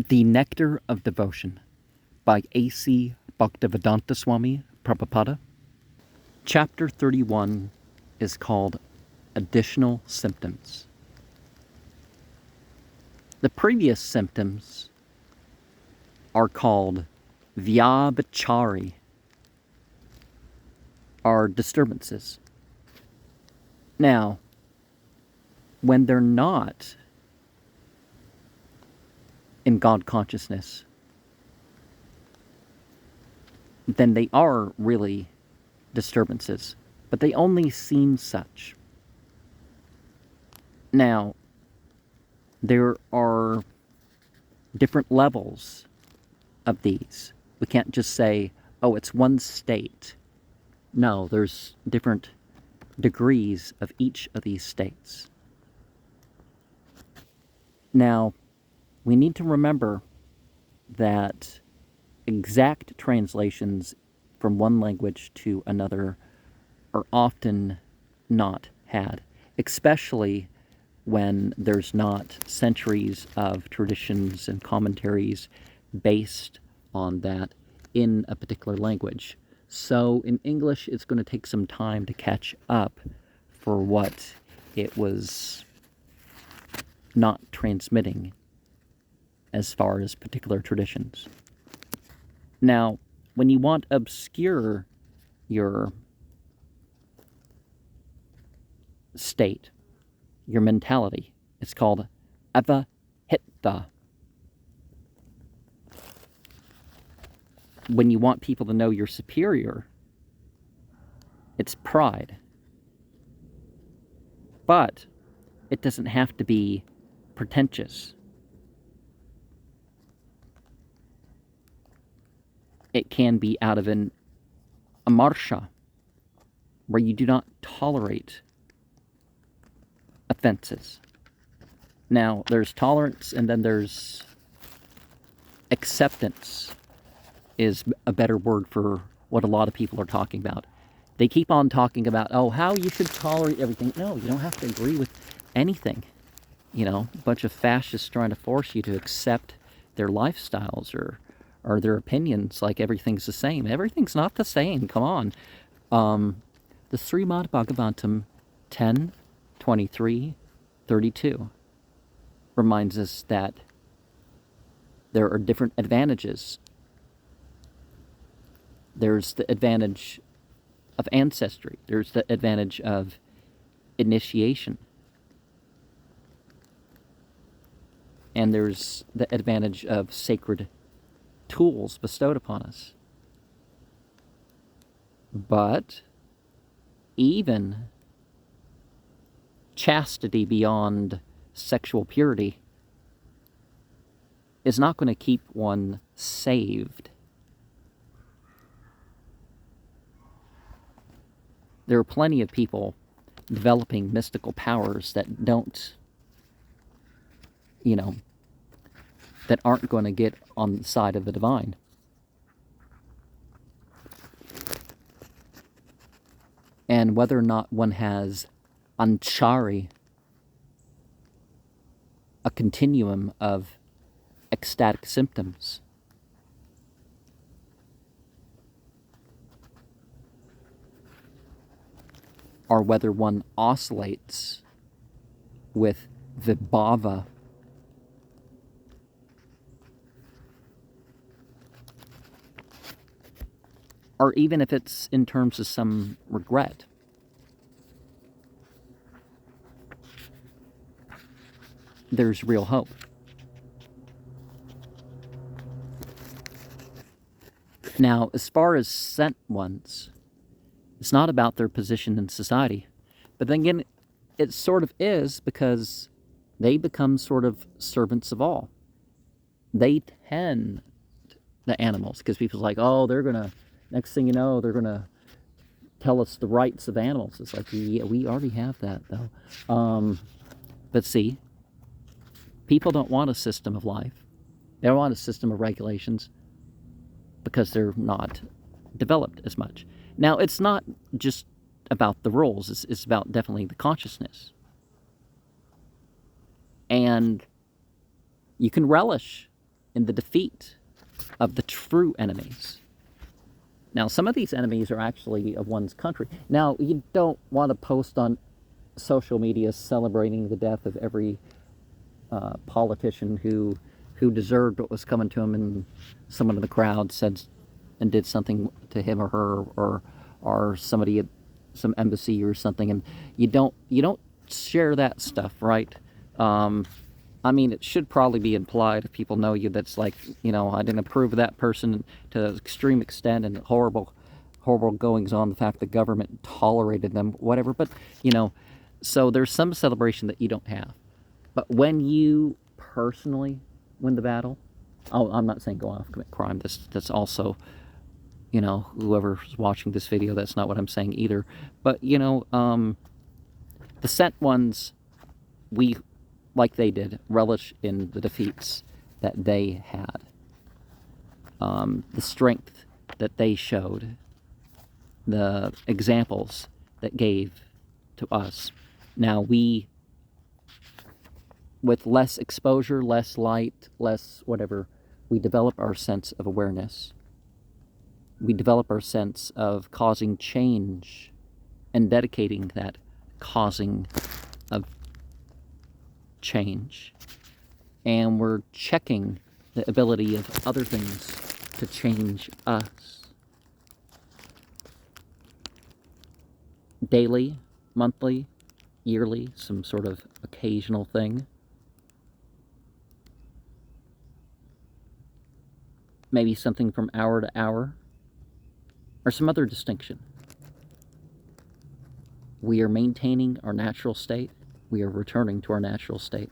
The Nectar of Devotion by A.C. Bhaktivedanta Swami Prabhupada. Chapter 31 is called Additional Symptoms. The previous symptoms are called vyabhichari, are disturbances. Now, when they're not in God consciousness, then they are really disturbances, but they only seem such. Now, there are different levels of these. We can't just say, oh, it's one state. No, there's different degrees of each of these states. Now, we need to remember that exact translations from one language to another are often not had, especially when there's not centuries of traditions and commentaries based on that in a particular language. So in English, it's going to take some time to catch up for what it was not transmitting as far as particular traditions. Now, when you want to obscure your state, your mentality, it's called avahita. When you want people to know you're superior, it's pride. But it doesn't have to be pretentious. It can be out of an amarsha, where you do not tolerate offenses. Now, there's tolerance, and then there's acceptance is a better word for what a lot of people are talking about. They keep on talking about, oh, how you should tolerate everything. No, you don't have to agree with anything. You know, a bunch of fascists trying to force you to accept their lifestyles or their opinions like everything's the same. Everything's not the same. Come on. The Srimad Bhagavatam 10:23-32 reminds us that there are different advantages. There's the advantage of ancestry. There's the advantage of initiation. And there's the advantage of sacred tools bestowed upon us. But even chastity beyond sexual purity is not going to keep one saved. There are plenty of people developing mystical powers that don't, that aren't going to get on the side of the divine. And whether or not one has anchari, a continuum of ecstatic symptoms, or whether one oscillates with vibhava, or even if it's in terms of some regret. There's real hope. Now, as far as sent ones, it's not about their position in society. But then again, it sort of is, because they become sort of servants of all. They tend the animals, because people's like, oh, they're going to, next thing you know, they're going to tell us the rights of animals. It's like, yeah, we already have that, though. But see, people don't want a system of life. They don't want a system of regulations because they're not developed as much. Now, it's not just about the rules. It's about definitely the consciousness. And you can relish in the defeat of the true enemies. Now, some of these enemies are actually of one's country. Now, you don't want to post on social media celebrating the death of every politician who deserved what was coming to him, and someone in the crowd said and did something to him or her, or somebody at some embassy or something, and you don't share that stuff, right? I mean, it should probably be implied if people know you that's like, I didn't approve of that person to an extreme extent, and horrible goings on, the fact the government tolerated them, whatever. But, so there's some celebration that you don't have. But when you personally win the battle, I'm not saying go off and commit crime. That's also, whoever's watching this video, that's not what I'm saying either. But, the sent ones, we, like they did, relish in the defeats that they had. The strength that they showed, the examples that gave to us. Now we, with less exposure, less light, less whatever, we develop our sense of awareness. We develop our sense of causing change and dedicating that causing of change. And we're checking the ability of other things to change us. Daily, monthly, yearly, some sort of occasional thing. Maybe something from hour to hour, or some other distinction. We are maintaining our natural state. We are returning to our natural state.